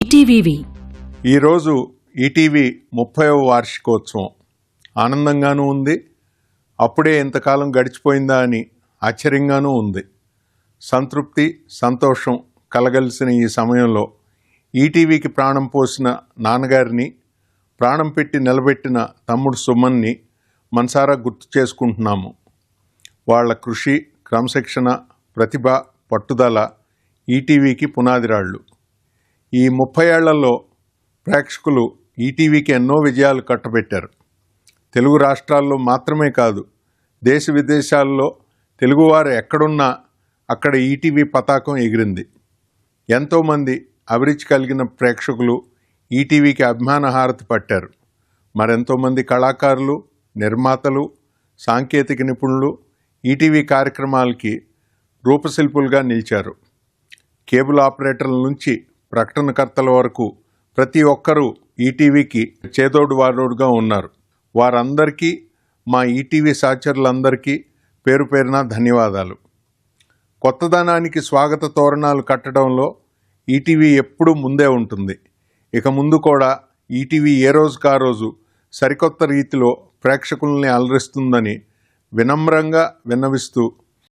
ETV ఈరోజు ETV 30వ వార్షికోత్సవం. ఆనందంగానూ ఉంది, అప్పుడే ఇంతకాలం గడిచిపోయిందా అని ఆశ్చర్యంగానూ ఉంది. సంతృప్తి, సంతోషం కలగలిసిన ఈ సమయంలో ఈటీవీకి ప్రాణం పోసిన నాన్నగారిని, ప్రాణం పెట్టి నిలబెట్టిన తమ్ముడు సుమన్ని మనసారా గుర్తు చేసుకుంటున్నాము. వాళ్ళ కృషి, క్రమశిక్షణ, ప్రతిభ, పట్టుదల ఈటీవీకి పునాదిరాళ్ళు. ఈ 30 ఏళ్లలో ప్రేక్షకులు ఈటీవీకి ఎన్నో విజయాలు కట్టబెట్టారు. తెలుగు రాష్ట్రాల్లో మాత్రమే కాదు, దేశ విదేశాల్లో తెలుగువారు ఎక్కడున్నా అక్కడ ఈటీవీ పతాకం ఎగిరింది. ఎంతోమంది అభిరుచి కలిగిన ప్రేక్షకులు ఈటీవీకి అభిమాన హారతి పట్టారు. మరెంతోమంది కళాకారులు, నిర్మాతలు, సాంకేతిక నిపుణులు ఈటీవీ కార్యక్రమాలకి రూపశిల్పులుగా నిలిచారు. కేబుల్ ఆపరేటర్ల నుంచి ప్రకటనకర్తల వరకు ప్రతి ఒక్కరూ ఈటీవీకి చేదోడు వాదోడుగా ఉన్నారు. వారందరికీ, మా ఈటీవీ సహచరులందరికీ పేరు పేరున ధన్యవాదాలు. కొత్తదనానికి స్వాగత తోరణాలు కట్టడంలో ఈటీవీ ఎప్పుడూ ముందే ఉంటుంది. ఇక ముందు కూడా ఈటీవీ ఏ రోజుకా రోజు సరికొత్త రీతిలో ప్రేక్షకుల్ని అలరిస్తుందని వినమ్రంగా విన్నవిస్తూ